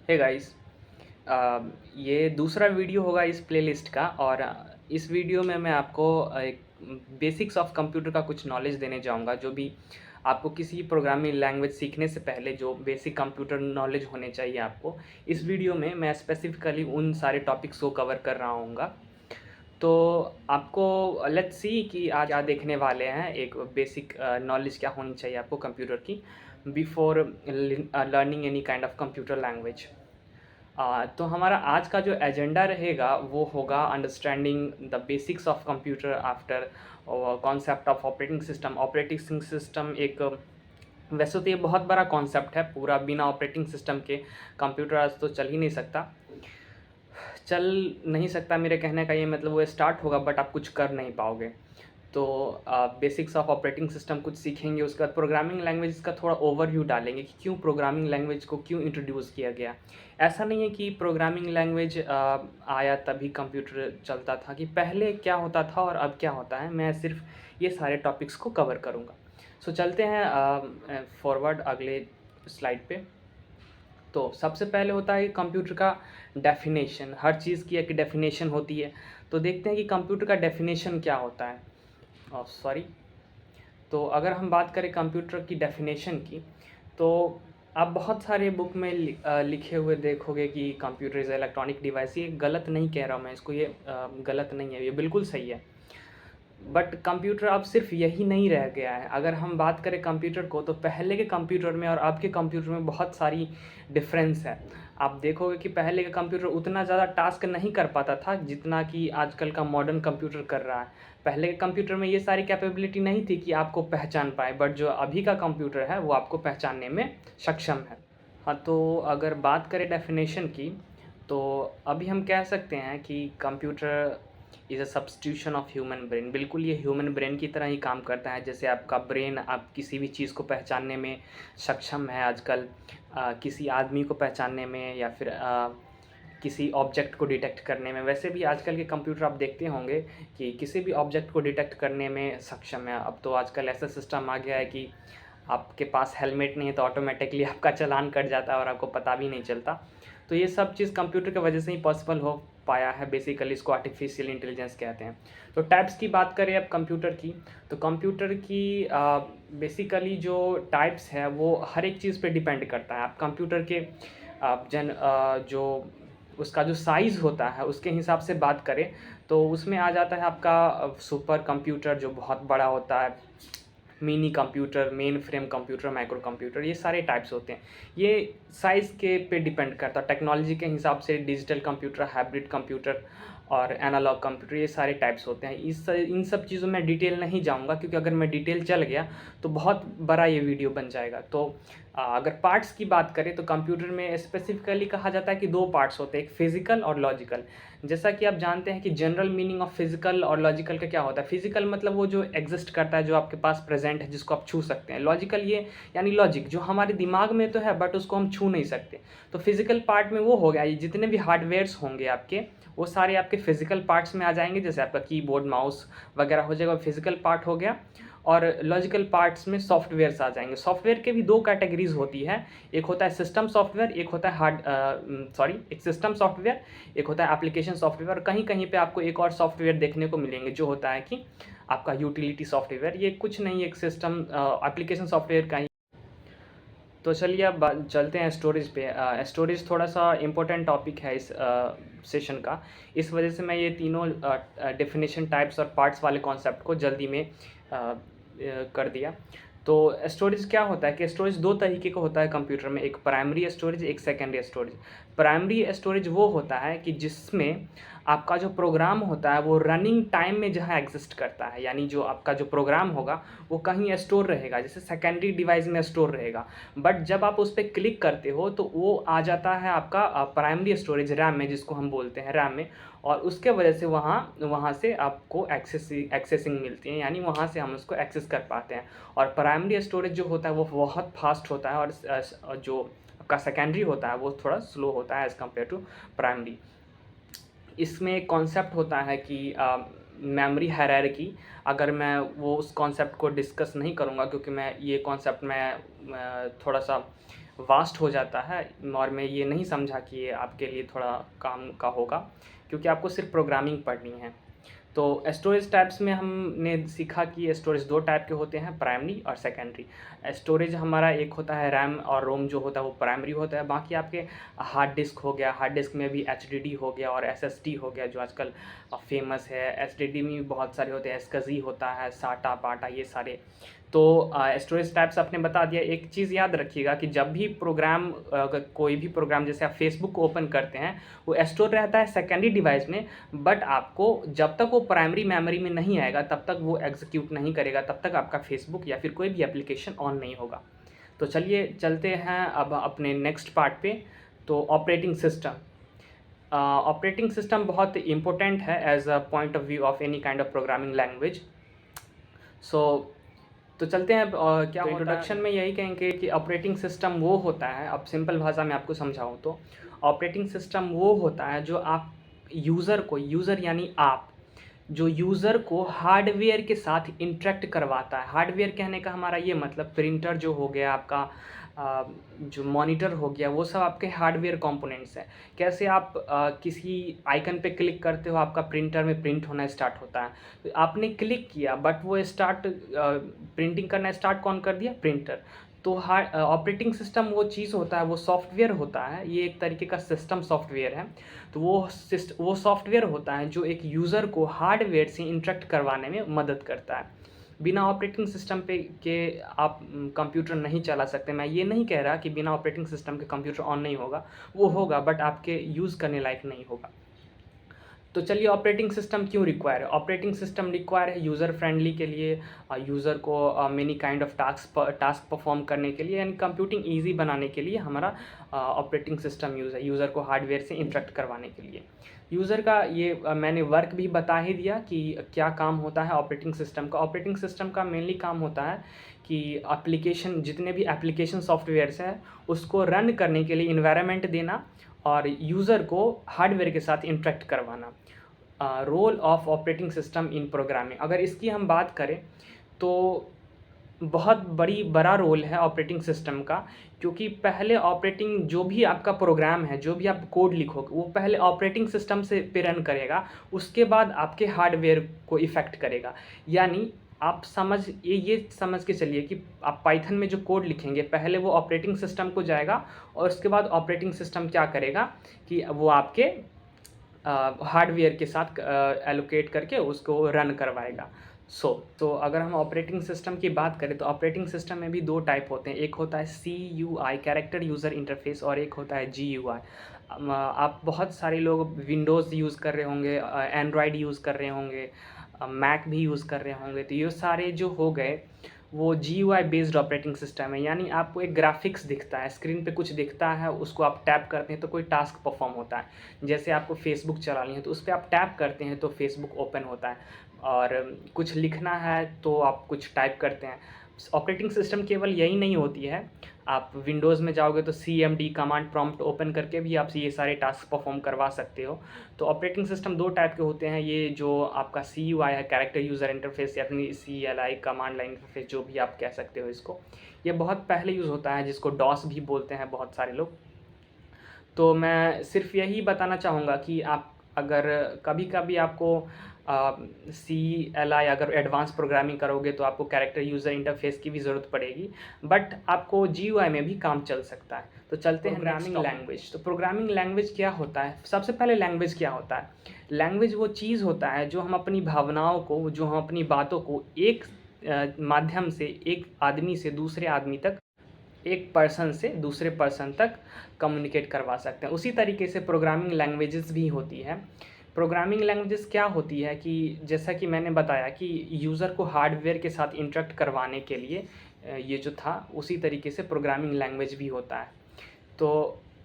Hey guys, ये दूसरा video होगा इस प्लेलिस्ट का। और इस वीडियो में मैं आपको एक बेसिक्स ऑफ कंप्यूटर का कुछ नॉलेज देने जाऊंगा। जो भी आपको किसी प्रोग्रामिंग लैंग्वेज सीखने से पहले जो बेसिक कंप्यूटर नॉलेज होने चाहिए आपको, इस वीडियो में मैं स्पेसिफिकली उन सारे टॉपिक्स को कवर कर रहा हूँगा। तो आपको लेट्स सी कि आज क्या देखने वाले हैं। एक बेसिक नॉलेज क्या होनी चाहिए आपको कंप्यूटर की before learning any kind of computer language. तो हमारा आज का जो एजेंडा रहेगा वो होगा understanding the basics of computer after concept of operating system. Operating system एक वैसे तो ये बहुत बड़ा कॉन्सेप्ट है। पूरा बिना ऑपरेटिंग सिस्टम के कंप्यूटर आज तो चल नहीं सकता। मेरे कहने का ये मतलब वो स्टार्ट होगा बट आप कुछ कर नहीं पाओगे। तो बेसिक्स ऑफ ऑपरेटिंग सिस्टम कुछ सीखेंगे, उसके बाद प्रोग्रामिंग लैंग्वेज का थोड़ा ओवरव्यू डालेंगे कि क्यों प्रोग्रामिंग लैंग्वेज को क्यों इंट्रोड्यूस किया गया। ऐसा नहीं है कि प्रोग्रामिंग लैंग्वेज आया तभी कंप्यूटर चलता था, कि पहले क्या होता था और अब क्या होता है। मैं सिर्फ ये सारे टॉपिक्स को कवर करूँगा। सो चलते हैं फॉरवर्ड अगले स्लाइड पे। तो सबसे पहले होता है कंप्यूटर का डेफिनेशन। हर चीज़ की एक डेफिनेशन होती है। तो देखते हैं कि कंप्यूटर का डेफिनेशन क्या होता है। सॉरी। तो अगर हम बात करें कंप्यूटर की डेफिनेशन की, तो आप बहुत सारे बुक में लिखे हुए देखोगे कि कंप्यूटर इज़ इलेक्ट्रॉनिक डिवाइस। ये गलत नहीं कह रहा हूँ मैं इसको, ये गलत नहीं है, ये बिल्कुल सही है। बट कंप्यूटर अब सिर्फ यही नहीं रह गया है। अगर हम बात करें कंप्यूटर को, तो पहले के कंप्यूटर में और अब के कंप्यूटर में बहुत सारी डिफरेंस है। आप देखोगे कि पहले का कंप्यूटर उतना ज़्यादा टास्क नहीं कर पाता था जितना कि आजकल का मॉडर्न कंप्यूटर कर रहा है। पहले के कंप्यूटर में ये सारी कैपेबिलिटी नहीं थी कि आपको पहचान पाए, बट जो अभी का कंप्यूटर है वो आपको पहचानने में सक्षम है। हाँ, तो अगर बात करें डेफिनेशन की, तो अभी हम कह सकते हैं कि computer is a substitution of human brain. बिल्कुल ये ह्यूमन ब्रेन की तरह ही काम करता है। जैसे आपका ब्रेन आप किसी भी चीज़ को पहचानने में सक्षम है आजकल, किसी आदमी को पहचानने में या फिर किसी ऑब्जेक्ट को डिटेक्ट करने में। वैसे भी आजकल के कंप्यूटर आप देखते होंगे कि किसी भी ऑब्जेक्ट को डिटेक्ट करने में सक्षम है। अब तो आजकल ऐसा सिस्टम आ गया है कि आपके पास हेलमेट नहीं है तो ऑटोमेटिकली आपका चालान कट जाता है और आपको पता भी नहीं चलता। तो ये सब चीज़ कंप्यूटर की वजह से ही पॉसिबल हो पाया है। बेसिकली इसको आर्टिफिशियल इंटेलिजेंस कहते हैं। तो टाइप्स की बात करें अब कंप्यूटर की, तो कंप्यूटर की बेसिकली जो टाइप्स है वो हर एक चीज़ पे डिपेंड करता है। आप कंप्यूटर के जो उसका जो साइज़ होता है उसके हिसाब से बात करें, तो उसमें आ जाता है आपका सुपर कंप्यूटर जो बहुत बड़ा होता है, mini computer, main frame computer, micro computer, ये सारे टाइप्स होते हैं। ये साइज़ के पे डिपेंड करता है। टेक्नोलॉजी के हिसाब से डिजिटल कंप्यूटर, हाइब्रिड कंप्यूटर और एनालॉग कंप्यूटर, ये सारे टाइप्स होते हैं। इन सब चीज़ों में डिटेल नहीं जाऊंगा, क्योंकि अगर मैं डिटेल चल गया तो बहुत बड़ा ये वीडियो बन जाएगा। तो अगर पार्ट्स की बात करें तो कंप्यूटर में स्पेसिफिकली कहा जाता है कि दो पार्ट्स होते हैं, एक फिजिकल और लॉजिकल। जैसा कि आप जानते हैं कि जनरल मीनिंग ऑफ फिजिकल और लॉजिकल का क्या होता है। फिजिकल मतलब वो जो एग्जिस्ट करता है, जो आपके पास प्रेजेंट है, जिसको आप छू सकते हैं। लॉजिकल ये यानी लॉजिक जो हमारे दिमाग में तो है बट उसको हम छू नहीं सकते। तो फिजिकल पार्ट में वो हो गया, ये जितने भी हार्डवेयर्स होंगे आपके, वो सारे आपके फिजिकल पार्ट्स में आ जाएंगे। जैसे आपका कीबोर्ड, माउस वगैरह हो जाएगा, फिजिकल पार्ट हो गया। और लॉजिकल पार्ट्स में सॉफ्टवेयर्स आ जाएंगे। सॉफ्टवेयर के भी दो कैटेगरीज होती है, एक होता है सिस्टम सॉफ्टवेयर, एक होता है एक सिस्टम सॉफ्टवेयर, एक होता है एप्लीकेशन सॉफ्टवेयर। और कहीं कहीं पे आपको एक और सॉफ्टवेयर देखने को मिलेंगे जो होता है कि आपका यूटिलिटी सॉफ्टवेयर। ये कुछ नहीं, एक सिस्टम एप्लीकेशन सॉफ्टवेयर का ही। तो चलिए अब चलते हैं स्टोरेज पे। स्टोरेज थोड़ा सा इम्पोर्टेंट टॉपिक है इस सेशन का। इस वजह से मैं ये तीनों डेफिनेशन, टाइप्स और पार्ट्स वाले कॉन्सेप्ट को जल्दी में कर दिया। तो स्टोरेज क्या होता है कि स्टोरेज दो तरीके का होता है कंप्यूटर में, एक प्राइमरी स्टोरेज, एक सेकेंडरी स्टोरेज। प्राइमरी स्टोरेज वो होता है कि जिसमें आपका जो प्रोग्राम होता है वो रनिंग टाइम में जहाँ एग्जिस्ट करता है, यानी जो आपका जो प्रोग्राम होगा वो कहीं स्टोर रहेगा, जैसे सेकेंडरी डिवाइस में स्टोर रहेगा। बट जब आप उस पर क्लिक करते हो तो वो आ जाता है आपका प्राइमरी स्टोरेज रैम में, जिसको हम बोलते हैं रैम में। और उसके वजह से वहाँ से आपको एक्सेसिंग मिलती है, यानी वहाँ से हम उसको एक्सेस कर पाते हैं। और प्राइमरी स्टोरेज जो होता है वो बहुत फास्ट होता है, और जो आपका सेकेंडरी होता है वो थोड़ा स्लो होता है एज़ कम्पेयर टू प्राइमरी। इसमें एक कॉन्सेप्ट होता है कि मेमोरी हायरार्की। अगर मैं वो उस कॉन्सेप्ट को डिस्कस नहीं करूँगा, क्योंकि मैं ये कॉन्सेप्ट में थोड़ा सा वास्ट हो जाता है और मैं ये नहीं समझा कि ये आपके लिए थोड़ा काम का होगा, क्योंकि आपको सिर्फ प्रोग्रामिंग पढ़नी है। तो स्टोरेज टाइप्स में हमने सीखा कि स्टोरेज 2 टाइप के होते हैं, प्राइमरी और सेकेंडरी। स्टोरेज हमारा एक होता है रैम और रोम, जो होता है वो प्राइमरी होता है। बाकी आपके हार्ड डिस्क हो गया, हार्ड डिस्क में भी एचडीडी हो गया और एसएसडी हो गया, जो आजकल फेमस है। एचडीडी में भी बहुत सारे होते हैं, एसकजी होता है, साटा पाटा, ये सारे। तो स्टोरेज टाइप्स आपने बता दिया। एक चीज़ याद रखिएगा कि जब भी प्रोग्राम, अगर कोई भी प्रोग्राम जैसे आप फेसबुक को ओपन करते हैं, वो स्टोर रहता है सेकेंडरी डिवाइस में, बट आपको जब तक वो प्राइमरी मेमोरी में नहीं आएगा तब तक वो एग्जीक्यूट नहीं करेगा, तब तक आपका फेसबुक या फिर कोई भी एप्लीकेशन ऑन नहीं होगा। तो चलिए चलते हैं अब अपने नेक्स्ट पार्ट पे। तो ऑपरेटिंग सिस्टम। ऑपरेटिंग सिस्टम बहुत इम्पोर्टेंट है as a point of view of any kind of programming language. So तो चलते हैं। क्या इंट्रोडक्शन में यही कहेंगे कि ऑपरेटिंग सिस्टम वो होता है, अब सिंपल भाषा में आपको समझाऊँ तो ऑपरेटिंग सिस्टम वो होता है जो आप यूज़र को, यूज़र यानी आप, जो यूज़र को हार्डवेयर के साथ इंटरेक्ट करवाता है। हार्डवेयर कहने का हमारा ये मतलब प्रिंटर जो हो गया आपका, जो मॉनिटर हो गया, वो सब आपके हार्डवेयर कंपोनेंट्स हैं। कैसे आप किसी आइकन पे क्लिक करते हो, आपका प्रिंटर में प्रिंट होना स्टार्ट होता है। तो आपने क्लिक किया बट वो प्रिंटिंग करना स्टार्ट कौन कर दिया? प्रिंटर। तो ऑपरेटिंग सिस्टम वो चीज़ होता है, वो सॉफ्टवेयर होता है, ये एक तरीके का सिस्टम सॉफ्टवेयर है। तो वो सॉफ्टवेयर होता है जो एक यूज़र को हार्डवेयर से इंटरेक्ट करवाने में मदद करता है। बिना ऑपरेटिंग सिस्टम पे के आप कंप्यूटर नहीं चला सकते। मैं ये नहीं कह रहा कि बिना ऑपरेटिंग सिस्टम के कंप्यूटर ऑन नहीं होगा, वो होगा बट आपके यूज़ करने लायक नहीं होगा। तो चलिए, ऑपरेटिंग सिस्टम क्यों रिक्वायर है? ऑपरेटिंग सिस्टम रिक्वायर है यूज़र फ्रेंडली के लिए, यूज़र को many kind of task perform करने के लिए, यानी कंप्यूटिंग ईजी बनाने के लिए हमारा ऑपरेटिंग सिस्टम यूज़ है, यूज़र को हार्डवेयर से इंटरेक्ट करवाने के लिए। यूज़र का ये मैंने वर्क भी बता ही दिया कि क्या काम होता है ऑपरेटिंग सिस्टम का। ऑपरेटिंग सिस्टम का मेनली काम होता है कि एप्लीकेशन, जितने भी एप्लीकेशन सॉफ्टवेयर्स हैं उसको रन करने के लिए इन्वायरमेंट देना और यूज़र को हार्डवेयर के साथ इंटरेक्ट करवाना। Role of operating system in programming, अगर इसकी हम बात करें तो बहुत बड़ा रोल है ऑपरेटिंग सिस्टम का, क्योंकि पहले ऑपरेटिंग, जो भी आपका प्रोग्राम है, जो भी आप कोड लिखोगे, वो पहले ऑपरेटिंग सिस्टम से पे रन करेगा, उसके बाद आपके हार्डवेयर को इफ़ेक्ट करेगा। यानी आप ये समझ के चलिए कि आप पाइथन में जो कोड लिखेंगे, पहले वो ऑपरेटिंग सिस्टम को जाएगा और उसके बाद ऑपरेटिंग सिस्टम क्या करेगा कि वो आपके हार्डवेयर के साथ एलोकेट करके उसको रन करवाएगा। तो अगर हम ऑपरेटिंग सिस्टम की बात करें तो ऑपरेटिंग सिस्टम में भी 2 टाइप होते हैं। एक होता है CUI, कैरेक्टर यूज़र इंटरफेस, और एक होता है GUI। आप बहुत सारे लोग विंडोज़ यूज़ कर रहे होंगे, एंड्रॉयड यूज़ कर रहे होंगे, मैक भी यूज़ कर रहे होंगे। तो ये सारे जो हो गए वो GUI बेस्ड ऑपरेटिंग सिस्टम है। यानी आपको एक ग्राफिक्स दिखता है, स्क्रीन पे कुछ दिखता है, उसको आप टैप करते हैं तो कोई टास्क परफॉर्म होता है। जैसे आपको फेसबुक चलानी है तो उस पर आप टैप करते हैं तो फेसबुक ओपन होता है, और कुछ लिखना है तो आप कुछ टाइप करते हैं। ऑपरेटिंग सिस्टम केवल यही नहीं होती है, आप विंडोज़ में जाओगे तो CMD कमांड प्रॉम्प्ट ओपन करके भी आप ये सारे टास्क परफॉर्म करवा सकते हो। तो ऑपरेटिंग सिस्टम 2 टाइप के होते हैं, ये जो आपका CUI है, कैरेक्टर यूज़र इंटरफेस, या फिर CLI, कमांड लाइन इंटरफेस, जो भी आप कह सकते हो इसको। ये बहुत पहले यूज़ होता है, जिसको DOS भी बोलते हैं बहुत सारे लोग। तो मैं सिर्फ यही बताना चाहूँगा कि आप अगर कभी-कभी आपको CLI अगर एडवांस प्रोग्रामिंग करोगे तो आपको कैरेक्टर यूज़र इंटरफेस की भी ज़रूरत पड़ेगी, बट आपको GUI में भी काम चल सकता है। तो चलते हैं प्रोग्रामिंग लैंग्वेज। तो प्रोग्रामिंग लैंग्वेज क्या होता है? सबसे पहले लैंग्वेज क्या होता है? लैंग्वेज वो चीज़ होता है जो हम अपनी भावनाओं को, जो हम अपनी बातों को एक माध्यम से, एक आदमी से दूसरे आदमी तक, एक पर्सन से दूसरे पर्सन तक कम्युनिकेट करवा सकते हैं। उसी तरीके से प्रोग्रामिंग लैंग्वेजेस भी होती है। प्रोग्रामिंग लैंग्वेजेस क्या होती है कि जैसा कि मैंने बताया कि यूज़र को हार्डवेयर के साथ इंटरेक्ट करवाने के लिए ये जो था, उसी तरीके से प्रोग्रामिंग लैंग्वेज भी होता है। तो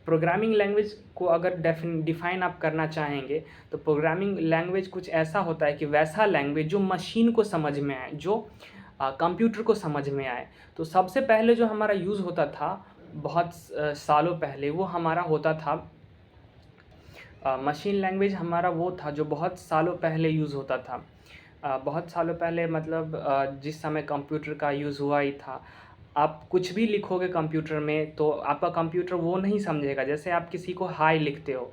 प्रोग्रामिंग लैंग्वेज को अगर डिफ़ाइन आप करना चाहेंगे तो प्रोग्रामिंग लैंग्वेज कुछ ऐसा होता है कि वैसा लैंग्वेज जो मशीन को समझ में आए, जो कंप्यूटर को समझ में आए। तो सबसे पहले जो हमारा यूज़ होता था बहुत सालों पहले, वो हमारा होता था मशीन लैंग्वेज। हमारा वो था जो बहुत सालों पहले यूज़ होता था। बहुत सालों पहले मतलब जिस समय कंप्यूटर का यूज़ हुआ ही था। आप कुछ भी लिखोगे कंप्यूटर में तो आपका कंप्यूटर वो नहीं समझेगा। जैसे आप किसी को हाय लिखते हो,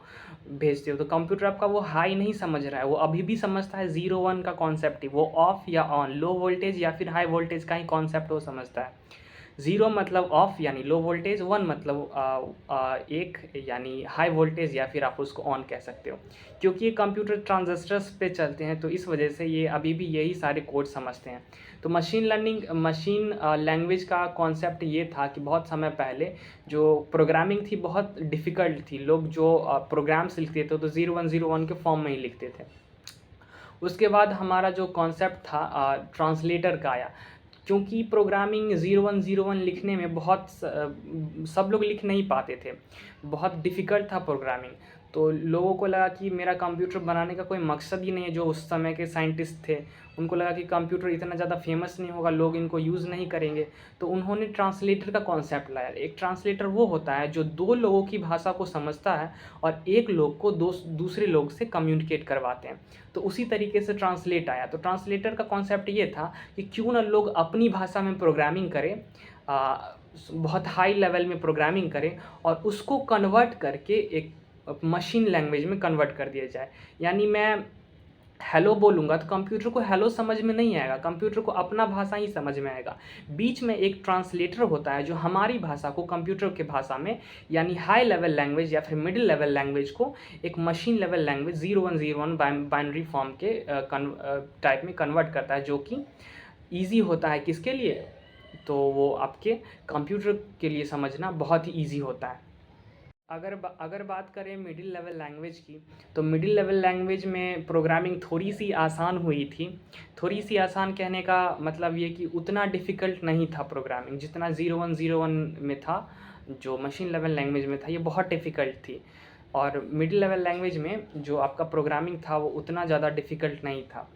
भेजते हो, तो कंप्यूटर आपका वो हाय नहीं समझ रहा है, वो अभी भी समझता है 0-1 का कॉन्सेप्ट ही, वो ऑफ या ऑन, लो वोल्टेज या फिर हाई वोल्टेज का ही कॉन्सेप्ट वो समझता है। 0 मतलब ऑफ यानी लो वोल्टेज, 1 मतलब एक यानी हाई वोल्टेज, या फिर आप उसको ऑन कह सकते हो। क्योंकि ये कंप्यूटर ट्रांजिस्टर्स पे चलते हैं तो इस वजह से ये अभी भी यही सारे कोड समझते हैं। तो मशीन लैंग्वेज का कॉन्सेप्ट ये था कि बहुत समय पहले जो प्रोग्रामिंग थी बहुत डिफ़िकल्ट थी। लोग जो प्रोग्राम्स लिखते थे तो 0101 के फॉर्म में ही लिखते थे। उसके बाद हमारा जो कॉन्सेप्ट था ट्रांसलेटर का आया। क्योंकि प्रोग्रामिंग 0101 लिखने में बहुत सब लोग लिख नहीं पाते थे, बहुत डिफ़िकल्ट था प्रोग्रामिंग। तो लोगों को लगा कि मेरा कंप्यूटर बनाने का कोई मकसद ही नहीं है। जो उस समय के साइंटिस्ट थे उनको लगा कि कंप्यूटर इतना ज़्यादा फेमस नहीं होगा, लोग इनको यूज़ नहीं करेंगे। तो उन्होंने ट्रांसलेटर का कॉन्सेप्ट लाया। एक ट्रांसलेटर वो होता है जो दो लोगों की भाषा को समझता है और एक लोग को दूसरे लोग से कम्युनिकेट करवाते हैं। तो उसी तरीके से ट्रांसलेट आया। तो ट्रांसलेटर का कॉन्सेप्ट ये था कि क्यों ना लोग अपनी भाषा में प्रोग्रामिंग करें, बहुत हाई लेवल में प्रोग्रामिंग करें और उसको कन्वर्ट करके एक मशीन लैंग्वेज में कन्वर्ट कर दिया जाए। यानी मैं हेलो बोलूँगा तो कंप्यूटर को हेलो समझ में नहीं आएगा, कंप्यूटर को अपना भाषा ही समझ में आएगा। बीच में एक ट्रांसलेटर होता है जो हमारी भाषा को कंप्यूटर के भाषा में यानी हाई लेवल लैंग्वेज या फिर मिडिल लेवल लैंग्वेज को एक machine level language 0101 binary form के टाइप में कन्वर्ट करता है, जो कि ईज़ी होता है किसके लिए? तो वो आपके कंप्यूटर के लिए समझना बहुत ही ईज़ी होता है। अगर बात करें मिडिल लेवल लैंग्वेज की, तो मिडिल लेवल लैंग्वेज में प्रोग्रामिंग थोड़ी सी आसान हुई थी। थोड़ी सी आसान कहने का मतलब ये कि उतना डिफ़िकल्ट नहीं था प्रोग्रामिंग जितना 0101 में था। जो मशीन लेवल लैंग्वेज में था ये बहुत डिफ़िकल्ट थी, और मिडिल लेवल लैंग्वेज में जो आपका प्रोग्रामिंग था वो उतना ज़्यादा डिफ़िकल्ट नहीं था।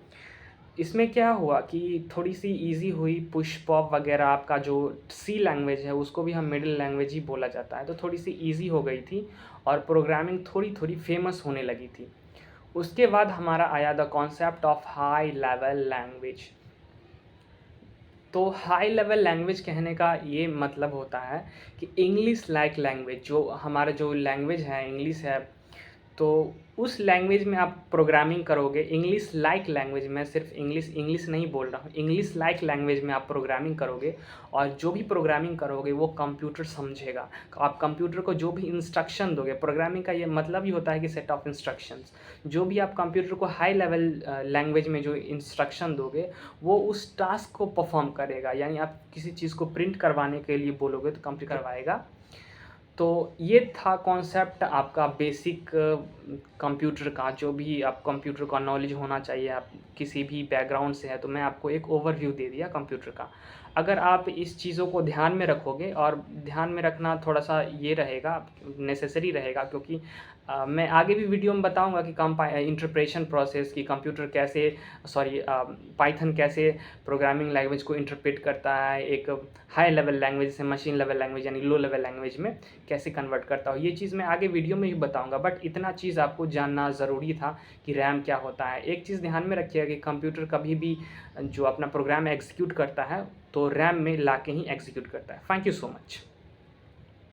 इसमें क्या हुआ कि थोड़ी सी इजी हुई, पुश पॉप वगैरह, आपका जो सी लैंग्वेज है उसको भी हम मिडिल लैंग्वेज ही बोला जाता है, तो थोड़ी सी इजी हो गई थी और प्रोग्रामिंग थोड़ी थोड़ी फेमस होने लगी थी। उसके बाद हमारा आया the concept of high level language. तो हाई लेवल लैंग्वेज कहने का ये मतलब होता है कि इंग्लिश लाइक लैंग्वेज, जो हमारा जो लैंग्वेज है इंग्लिश है, तो उस लैंग्वेज में आप प्रोग्रामिंग करोगे। इंग्लिश लाइक लैंग्वेज में सिर्फ इंग्लिश नहीं बोल रहा हूँ, इंग्लिश लाइक लैंग्वेज में आप प्रोग्रामिंग करोगे और जो भी प्रोग्रामिंग करोगे वो कंप्यूटर समझेगा। आप कंप्यूटर को जो भी इंस्ट्रक्शन दोगे, प्रोग्रामिंग का ये मतलब ही होता है कि सेट ऑफ इंस्ट्रक्शंस, जो भी आप कंप्यूटर को हाई लेवल लैंग्वेज में जो इंस्ट्रक्शन दोगे वो उस टास्क को परफॉर्म करेगा। यानी आप किसी चीज़ को प्रिंट करवाने के लिए बोलोगे तो कंप्यूटर करवाएगा। तो ये था कॉन्सेप्ट आपका बेसिक कंप्यूटर का। जो भी आप कंप्यूटर का नॉलेज होना चाहिए, आप किसी भी बैकग्राउंड से है, तो मैं आपको एक ओवरव्यू दे दिया कंप्यूटर का। अगर आप इस चीज़ों को ध्यान में रखोगे, और ध्यान में रखना थोड़ा सा ये रहेगा, नेसेसरी रहेगा, क्योंकि मैं आगे भी वीडियो में बताऊंगा कि इंटरप्रेशन प्रोसेस की कंप्यूटर कैसे पाइथन कैसे प्रोग्रामिंग लैंग्वेज को इंटरप्रेट करता है, एक हाई लेवल लैंग्वेज से मशीन लेवल लैंग्वेज यानी लो लेवल लैंग्वेज में कैसे कन्वर्ट करता हूँ। ये चीज़ मैं आगे वीडियो में ही बताऊंगा, बट इतना चीज़ आपको जानना ज़रूरी था कि रैम क्या होता है। एक चीज़ ध्यान में रखिएगा कि कंप्यूटर कभी भी जो अपना प्रोग्राम एग्जीक्यूट करता है तो रैम में ला के ही एग्जीक्यूट करता है। Thank you so much.